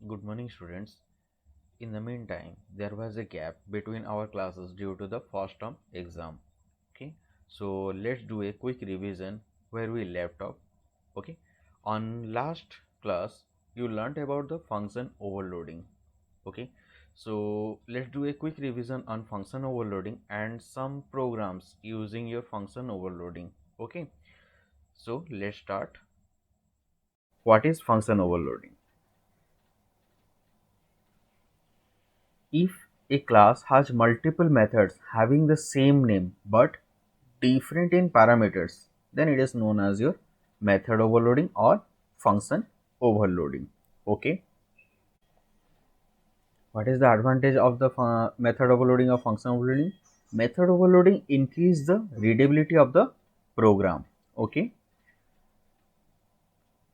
Good morning, students. In the meantime, there was a gap between our classes due to the first term exam. Okay, so let's do a quick revision where we left off. Okay, on last class, you learnt about the function overloading. Okay, so let's do a quick revision on function overloading and some programs using your function overloading. Okay, so let's start. What is function overloading? If a class has multiple methods having the same name but different in parameters, then it is known as your method overloading or function overloading. Okay, what is the advantage of the method overloading or function overloading? Method overloading increase the readability of the program. Okay,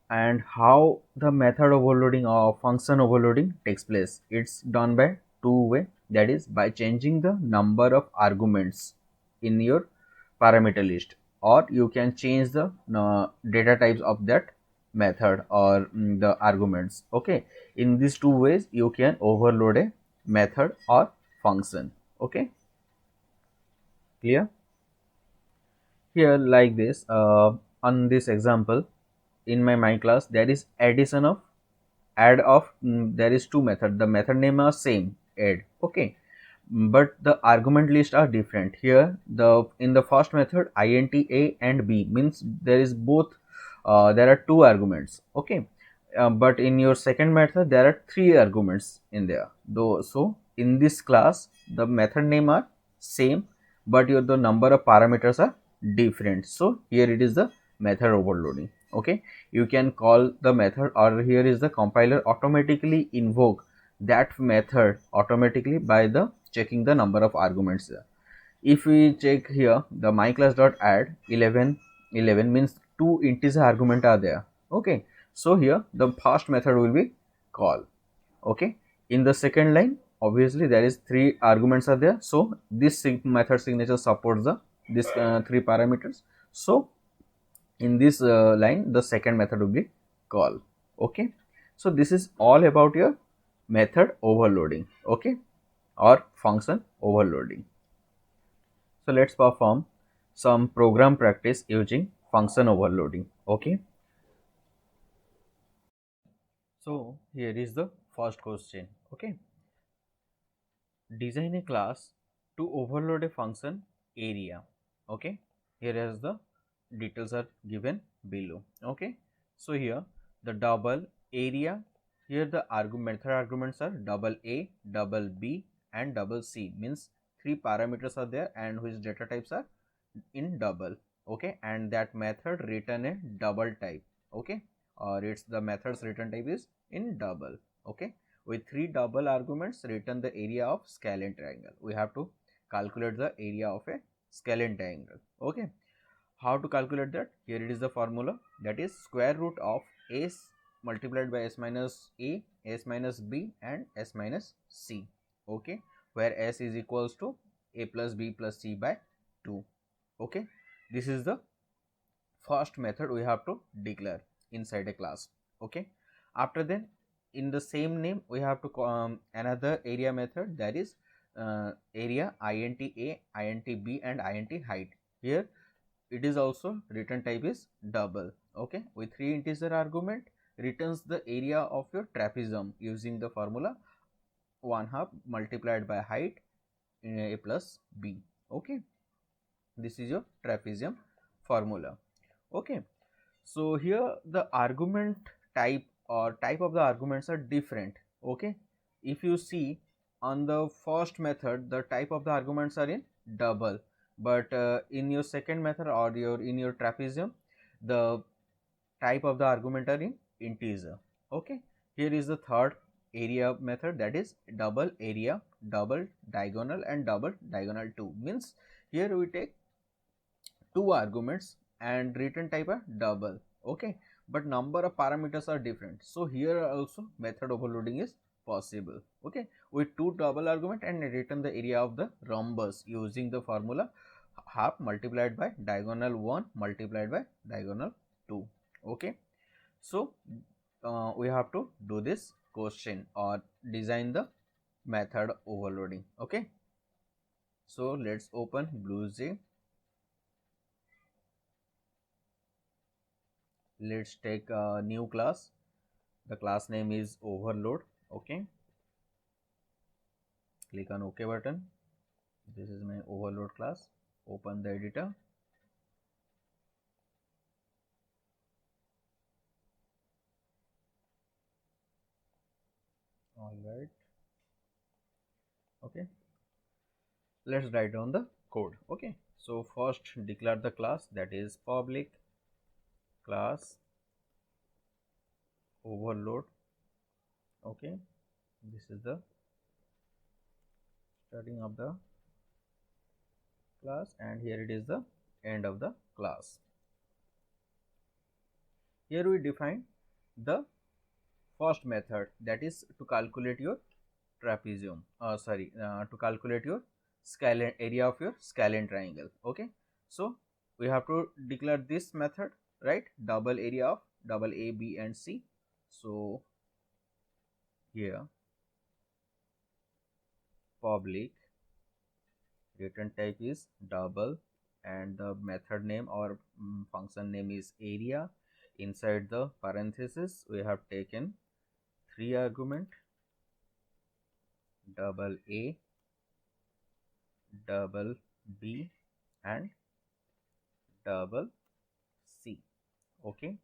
and how the method overloading or function overloading takes place? It's done by two way, that is by changing the number of arguments in your parameter list, or you can change the data types of that method or the arguments. Okay, in these two ways you can overload a method or function. Okay, clear? Here like this, on this example, in my class there is addition of add of there is two method, the method name are same, add. Okay, but the argument list are different. Here the in the first method int a and b means there is both, there are two arguments. Okay, but in your second method there are three arguments in there though. So in this class the method name are same, but your the number of parameters are different. So here it is the method overloading. Okay, you can call the method, or here is the compiler automatically invoke that method automatically by the checking the number of arguments. If we check here the myClass.add 11 means two integer argument are there. Okay, so here the first method will be call. Okay, in the second line obviously there is three arguments are there, so this method signature supports the this three parameters. So in this line the second method will be call. Okay, so this is all about your method overloading. Okay, or function overloading. So let's perform some program practice using function overloading. Okay, so here is the first question. Okay, design a class to overload a function area. Okay, here as the details are given below. Okay, so here the double area, here the method arguments are double a, double b and double c, means three parameters are there and whose data types are in double. Okay, and that method return a double type. Okay, or it's the method's return type is in double. Okay, with three double arguments return the area of scalene triangle. We have to calculate the area of a scalene triangle. Okay, how to calculate that? Here it is the formula, that is square root of s multiplied by s minus a, s minus b and s minus c. Okay, where s is equals to a plus b plus c by 2. Okay, this is the first method we have to declare inside a class. Okay, after then in the same name we have to another area method, that is area int a, int b and int height. Here it is also return type is double. Okay, with three integer argument returns the area of your trapezium using the formula 1/2 multiplied by height in a plus b. Okay, this is your trapezium formula. Okay, so here the argument type or type of the arguments are different. Okay, if you see on the first method the type of the arguments are in double, but in your second method or your in your trapezium the type of the argument are in integer. Okay, here is the third area method, that is double area, double diagonal and double diagonal 2, means here we take two arguments and return type are double. Okay, but number of parameters are different, so here also method overloading is possible. Okay, with two double argument and return the area of the rhombus using the formula half multiplied by diagonal 1 multiplied by diagonal 2. Okay, so we have to do this question or design the method overloading. Okay, so let's open BlueJ. Let's take a new class. The class name is overload. Okay, click on OK button. This is my overload class. Open the editor. All right. Okay, let's write down the code. Okay, so first declare the class, that is public class overload. Okay, this is the starting of the class and here it is the end of the class. Here we define the first method, that is to calculate your trapezium, to calculate your scalene area of your scalene triangle. Okay, so we have to declare this method, right? Double area of double A, B and C. So here public return type is double and the method name or function name is area. Inside the parenthesis we have taken 3 argument, double A, double B and double C. Okay,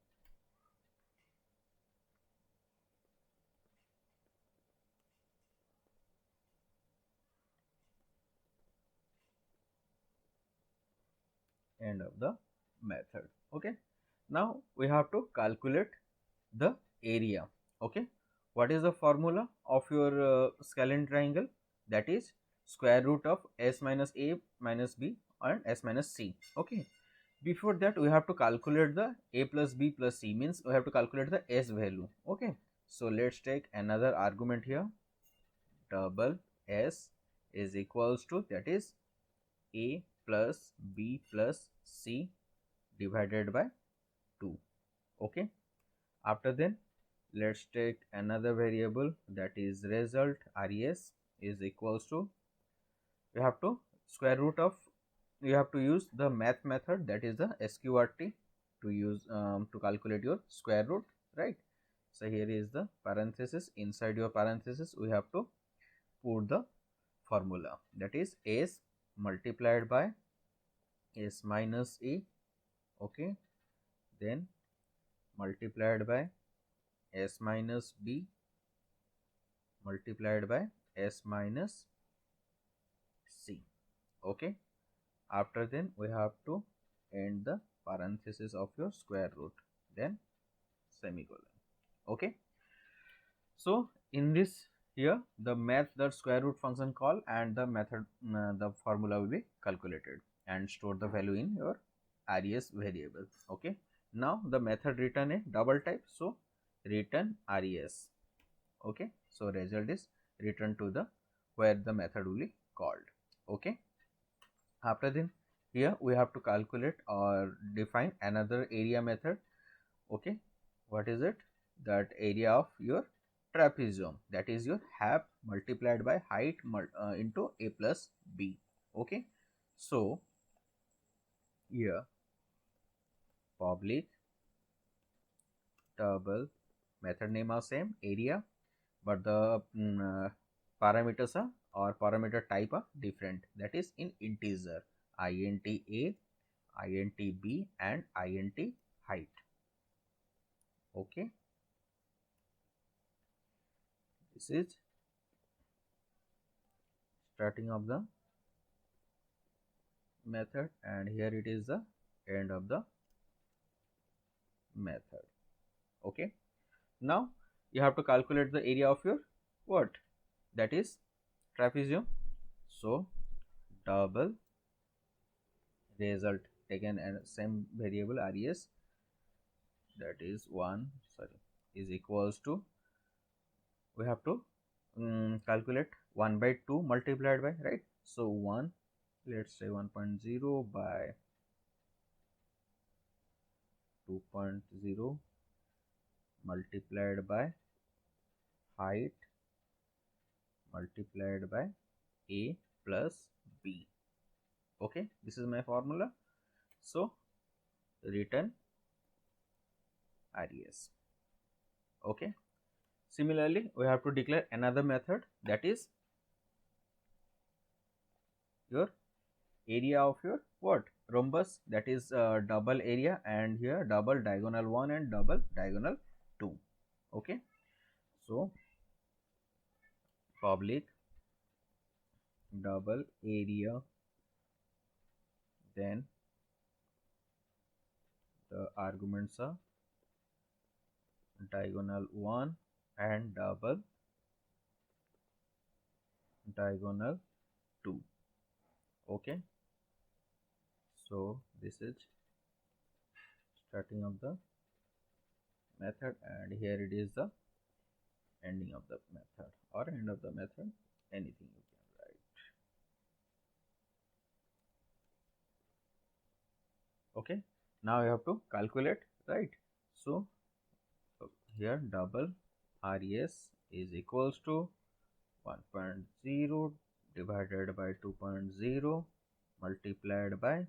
end of the method. Okay, now we have to calculate the area. Okay, what is the formula of your scalene triangle? That is square root of s minus a minus b and s minus c. Okay, before that we have to calculate the a plus b plus c, means we have to calculate the s value. Okay, so let's take another argument here. Double s is equals to, that is a plus b plus c divided by 2. Okay, after then let's take another variable, that is result. Res is equals to, you have to square root of, you have to use the math method, that is the sqrt, to use to calculate your square root, right? So here is the parenthesis. Inside your parenthesis we have to put the formula, that is s multiplied by s minus a. Okay, then multiplied by s minus b multiplied by s minus c. Okay, after then we have to end the parenthesis of your square root, then semicolon. Okay, so in this here the math, the square root function call and the method, the formula will be calculated and store the value in your res variable. Okay, now the method return a double type, so return res. Okay, so result is returned to the where the method will be called. Okay, after then here we have to calculate or define another area method. Okay, what is it? That area of your trapezium, that is your half multiplied by height into a plus b. Okay, so here public double, method name are same, area, but the parameters are or parameter type are different, that is in integer, int a, int b and int height. Okay, this is starting of the method and here it is the end of the method. Okay, now you have to calculate the area of your what, that is trapezium. So double result taken and same variable res, that is 1 is equals to, we have to calculate 1 by 2 multiplied by, right? So 1, let's say 1.0 by 2.0 multiplied by height multiplied by A plus B. Okay, this is my formula. So return RES. Okay, similarly we have to declare another method, that is your area of your what rhombus, that is double area, and here double diagonal 1 and double diagonal 2. Okay, so public double area, then the arguments are diagonal 1 and double diagonal 2. Okay, so this is starting of the method, and here it is the ending of the method, or end of the method, anything you can write. Okay, now you have to calculate, right? So here double RES is equals to 1.0 divided by 2.0 multiplied by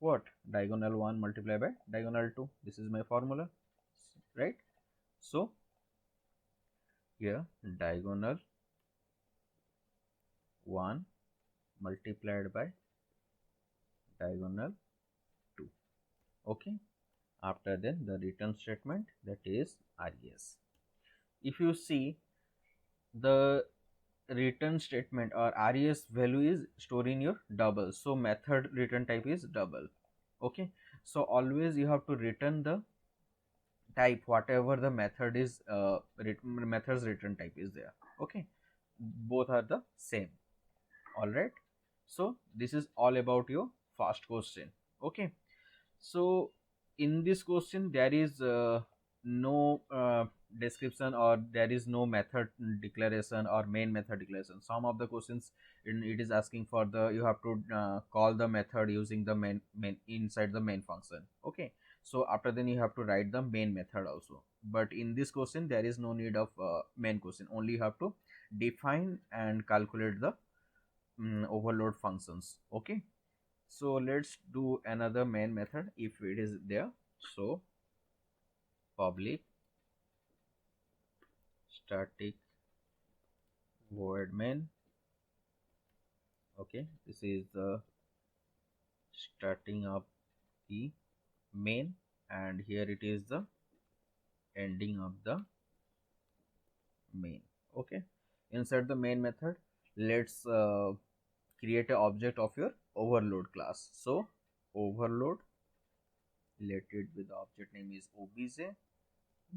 what, diagonal 1 multiplied by diagonal 2. This is my formula, right? So here diagonal 1 multiplied by diagonal 2. Okay, after then the return statement, that is RES. If you see, the return statement or RES value is stored in your double, so method return type is double. Okay, so always you have to return the type whatever the method is, method's return type is there. Okay, both are the same. All right, so this is all about your first question. Okay, so in this question there is no description, or there is no method declaration or main method declaration. Some of the questions it is asking for the, you have to call the method using the main inside the main function. Okay, so after then you have to write the main method also, but in this question there is no need of main question, only you have to define and calculate the overload functions. Okay, so let's do another main method if it is there. So public static void main. Okay, this is the starting of the main, and here it is the ending of the main. Okay, inside the main method, let's create an object of your overload class. So overload, let it be, the object name is obj,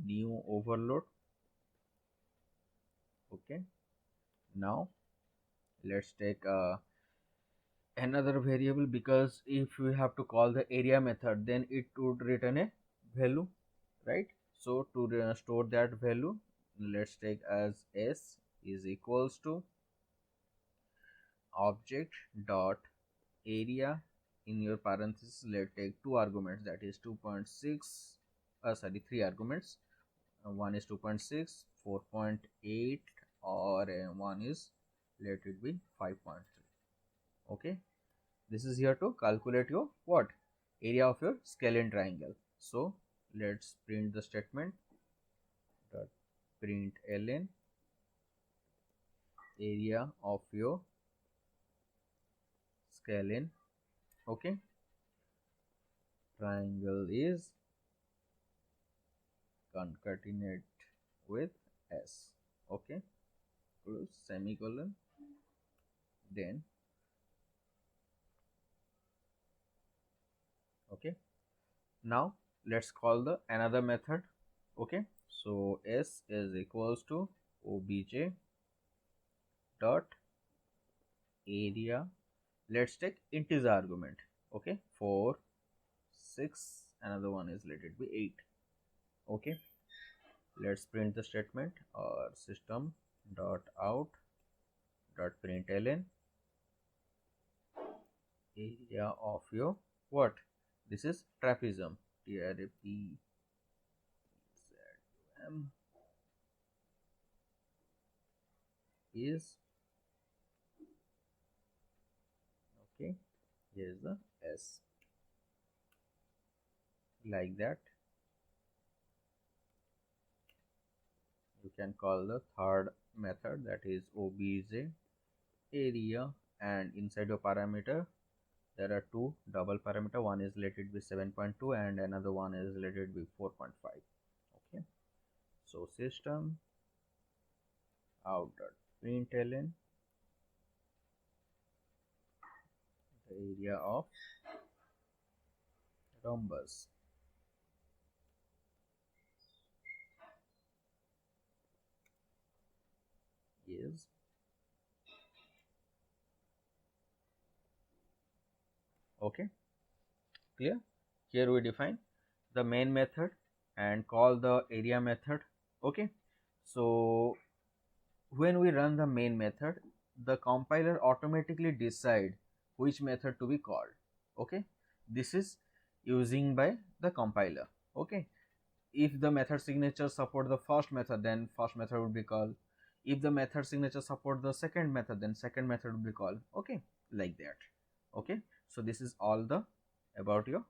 new overload. Okay, now let's take another variable, because if we have to call the area method, then it would return a value, right? So to store that value, let's take as s is equals to object dot area, in your parenthesis let's take two arguments, that is 2.6 sorry, three arguments. One is 2.6, 4.8, or one is, let it be 5.3. okay, this is here to calculate your what, area of your scalene triangle. So let's print the statement, dot print ln area of your scalene. Okay, triangle is concatenate with s. Okay, close semicolon, then okay, now let's call the another method. Okay, so s is equals to obj dot area, let's take integer argument. Okay, 4, 6, another one is, let it be 8. Okay, let's print the statement, or system dot out dot println area of your what, this is trapezium, trapezum. is, okay, here is the S, like that. You can call the third method, that is obj area, and inside your parameter there are two double parameter, one is let it be 7.2 and another one is let it be 4.5. okay, so system out dot println the area of rhombus is, okay, clear. Here we define the main method and call the area method. Okay, so when we run the main method, the compiler automatically decide which method to be called. Okay, this is using by the compiler. Okay, if the method signature support the first method, then first method would be called. If the method signature support the second method, then second method would be called. Okay, like that. Okay, so this is all the about your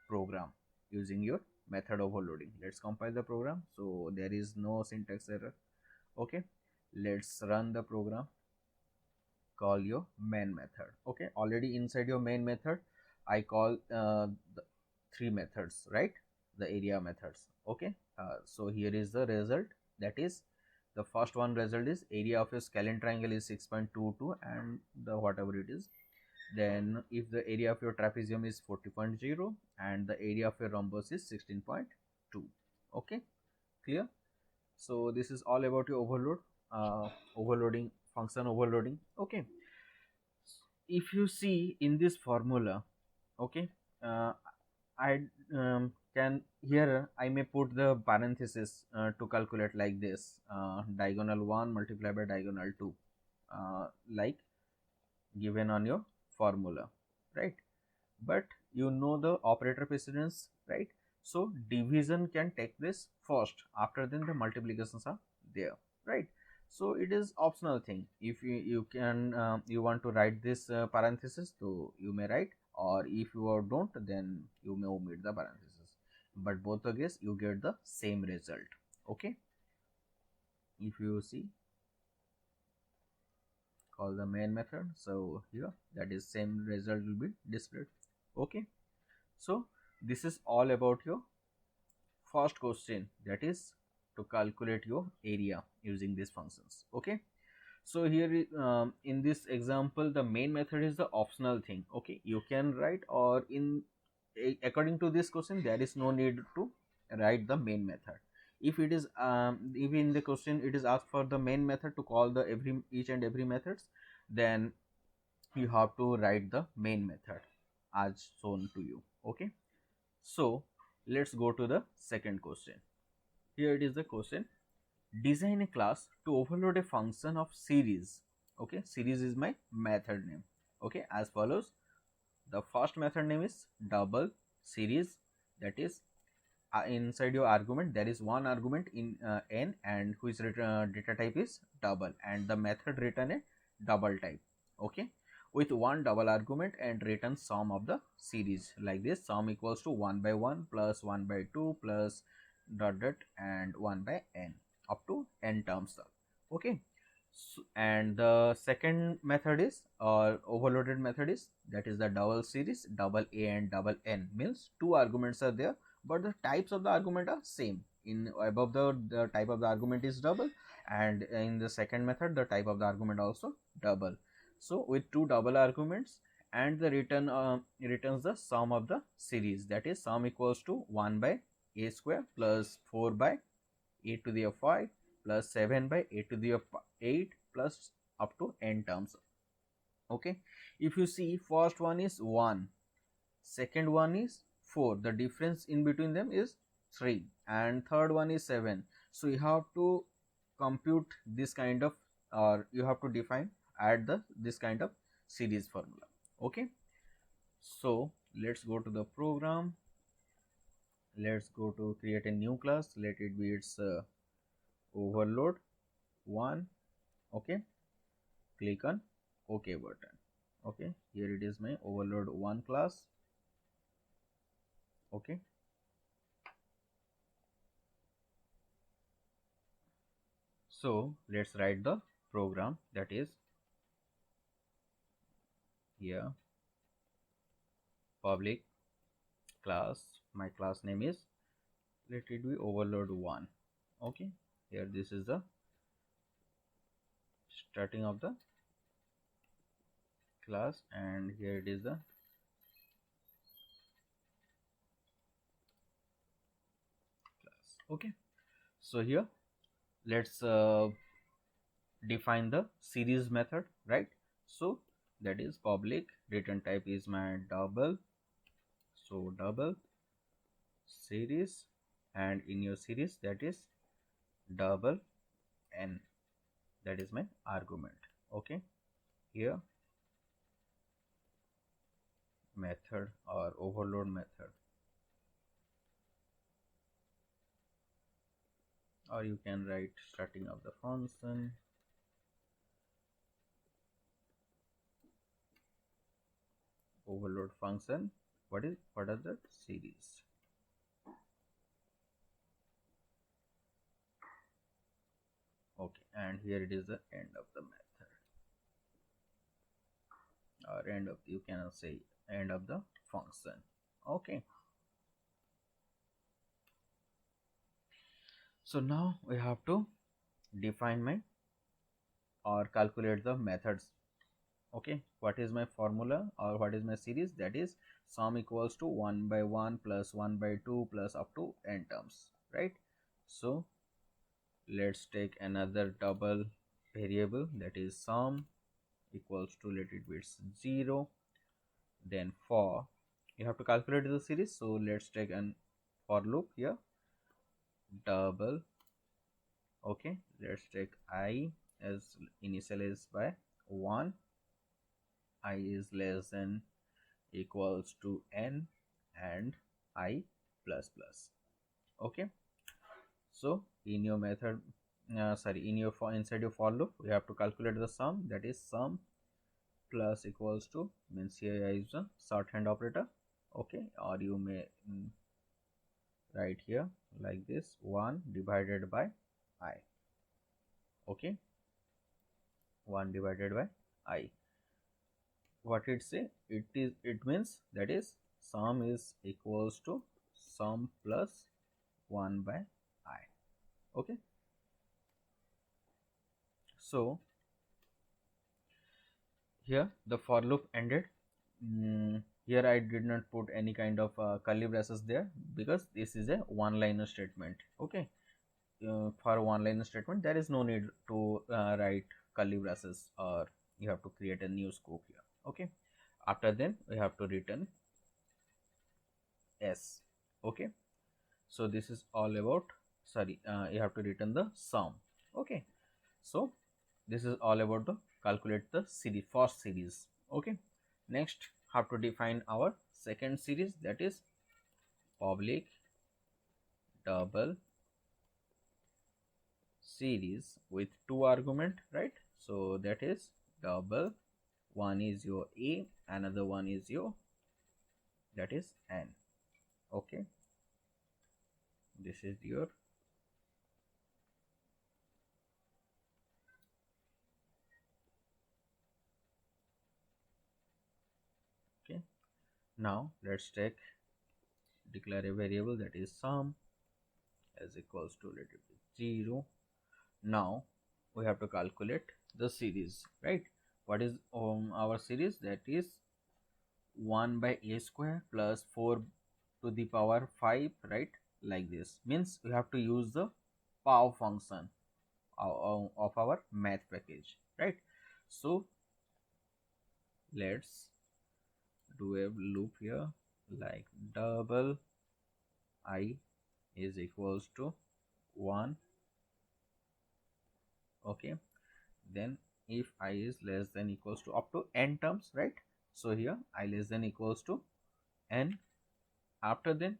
program using your method overloading. Let's compile the program. So there is no syntax error. Okay, let's run the program. Call your main method. Okay, already inside your main method I call the three methods, right? The area methods. Okay, so here is the result. That is, the first one result is area of a scalene triangle is 6.22 and the whatever it is. Then if the area of your trapezium is 40.0 and the area of a rhombus is 16.2. okay, clear. So this is all about your overloading, function overloading. Okay, if you see in this formula, okay, I can here I may put the parenthesis to calculate like this, diagonal 1 multiplied by diagonal 2, like given on your formula, right? But you know the operator precedence, right? So division can take place first, after then the multiplications are there, right? So it is optional thing. If you can you want to write this parenthesis, so you may write, or if you don't, then you may omit the parenthesis, but both the case you get the same result. Okay, if you see, call the main method, so here that is same result will be displayed. Okay, so this is all about your first question, that is to calculate your area using these functions. Okay, so here in this example the main method is the optional thing. Okay, you can write, or in according to this question there is no need to write the main method. If it is if in the question it is asked for the main method to call the each and every methods, then you have to write the main method as shown to you. Okay, so let's go to the second question. Here it is the question: design a class to overload a function of series. Okay, series is my method name. Okay, as follows: the first method name is double series, that is inside your argument there is one argument in n, and whose data type is double, and the method return a double type. Okay, with one double argument and return sum of the series like this: sum equals to 1 by 1 plus 1 by 2 plus dot dot and 1 by n up to n terms of. Okay, so, and the second method is, or overloaded method is, that is the double series, double a and double n, means two arguments are there but the types of the argument are same. In above the type of the argument is double, and in the second method the type of the argument also double. So with two double arguments, and the return returns the sum of the series, that is sum equals to 1 by a square plus 4 by a to the 5 plus 7 by a to the 8 plus up to n terms. Okay, if you see, first one is 1, second one is 4, the difference in between them is 3, and third one is 7. So you have to compute this kind of, or you have to define, add the this kind of series formula. Okay, so let's go to the program. Let's go to create a new class, let it be its overload 1. Okay, click on OK button. Okay, here it is my overload 1 class. Okay, so let's write the program. That is here public class, my class name is, let it be overload 1. Okay, here this is the starting of the class, and here it is the class. Okay, so here let's define the series method, right? So that is public return type is my double, so double series, and in your series that is double n, that is my argument. Okay, here method or overload method, or you can write starting of the function, overload function, what are the series. Okay, and here it is the end of the method, or end of, you cannot say end of the function. Okay, so now we have to define my or calculate the methods. Okay, what is my formula or what is my series? That is sum equals to 1 by 1 plus 1 by 2 plus up to n terms, right? So let's take another double variable, that is sum equals to, let it be 0. Then for, you have to calculate the series, so let's take an for loop here, double. Okay, let's take I as initial is by 1, I is less than equals to n, and I plus plus. Okay, so in your method, in your for, inside your for loop, we have to calculate the sum, that is sum plus equals to, means here I use a shorthand operator. Okay, or you may write here like this, 1 divided by I. Okay, 1 divided by I. What it say? It means that is sum is equals to sum plus 1 by I. Okay, so here the for loop ended. Here I did not put any kind of curly braces there, because this is a one liner statement. Okay, for one liner statement there is no need to write curly braces, or you have to create a new scope here. Okay, after then we have to return s. Okay, so this is all about, sorry, you have to return the sum. Okay, so this is all about the calculate the series, first series. Okay, next have to define our second series, that is public double series with two argument, right? So that is double, one is your a, another one is your, that is n. Okay, this is your okay. Now let's take declare a variable, that is sum as equals to, let it be 0. Now we have to calculate the series, right? What is our series? That is 1 by a square plus 4 to the power 5, right? Like this, means we have to use the pow function of our math package, right? So let's do a loop here, like double I is equals to 1. Okay, then if I is less than equals to up to n terms, right? So here I less than equals to n. After then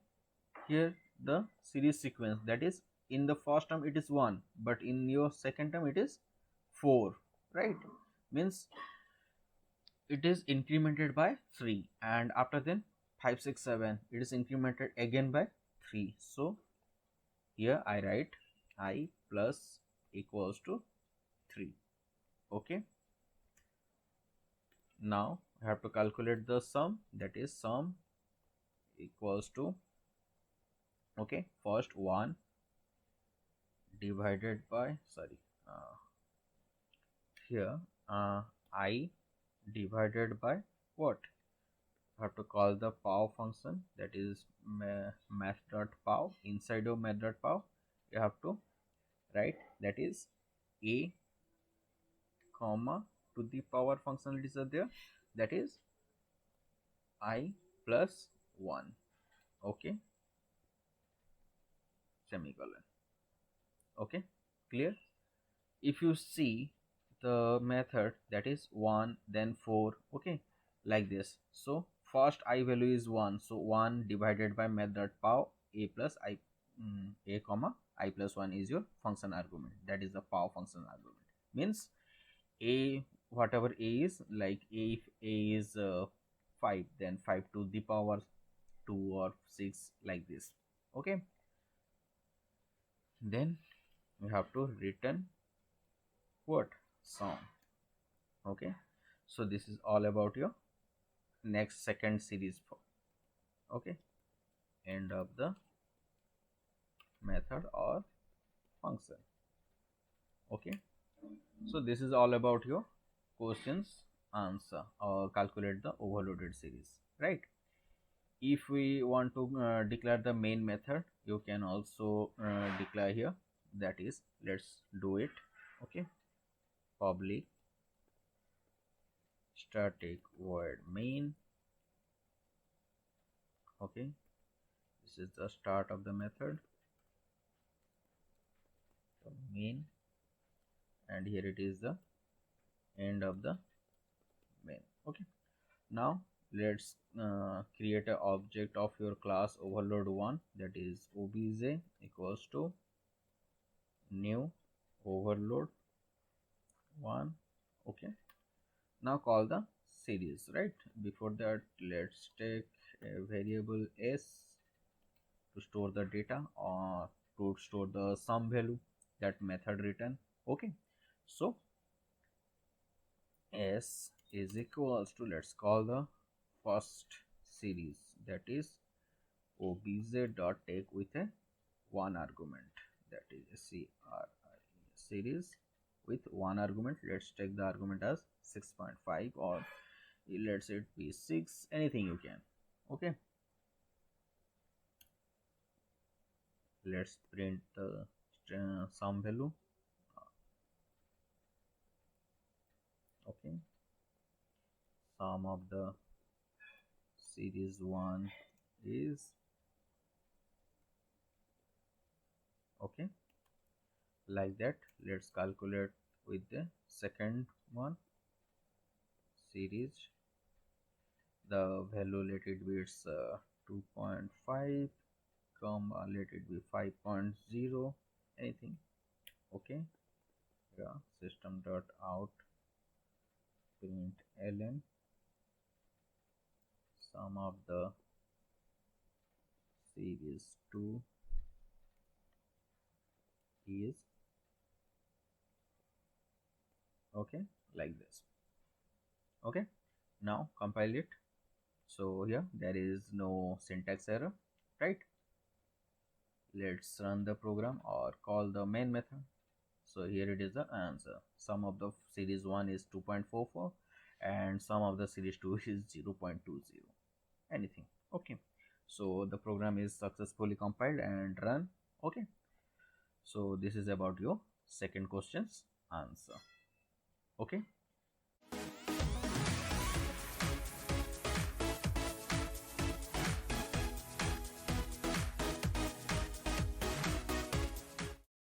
here the series sequence, that is in the first term it is 1, but in your second term it is 4, right? means it is incremented by 3, and after then 5 6 7 it is incremented again by 3. So here I write I plus equals to 3. Okay, now I have to calculate the sum, that is sum equals to, okay, first 1 divided by, sorry, here I divided by what, I have to call the pow function, that is math.pow. Inside of math.pow you have to write, that is a comma to the power function is there, that is I plus 1. Okay, semicolon. Okay, clear? If you see the method, that is 1 then 4, okay, like this. So first I value is 1, so 1 divided by math.pow a plus I, a comma I plus 1 is your function argument, that is the pow function argument. Means a, whatever a is, like a, if a is 5, then 5 to the power 2 or 6, like this. Okay, then we have to return what, sum. Okay, so this is all about your next second series for, okay, end of the method or function. Okay, so this is all about your questions answer or calculate the overloaded series, right? If we want to declare the main method, you can also declare here, that is, let's do it. Okay, public static void main. Okay, this is the start of the method, the main, and here it is the end of the main. Okay, now let's create an object of your class overload1, that is obj equals to new overload 1. Okay, now call the series, right? Before that, let's take a variable s to store the data or to store the sum value that method return. Okay, so s is equals to, let's call the first series, that is obj dot take with a one argument, that is CRI series with one argument. Let's take the argument as 6.5 or let's say it be 6, anything you can. Okay, let's print the sum value. Okay, sum of the series 1 is, okay, like that. Let's calculate with the second one, series. The value, let it be, it's 2.5 comma, let it be 5.0, anything. Okay, yeah, system dot out print ln sum of the series 2 is, okay, like this. Okay, now compile it. So here there is no syntax error, right? Let's run the program or call the main method. So here it is the answer. Sum of the series 1 is 2.44 and sum of the series 2 is 0.20, anything. Okay, so the program is successfully compiled and run. Okay, so this is about your second question's answer. Okay,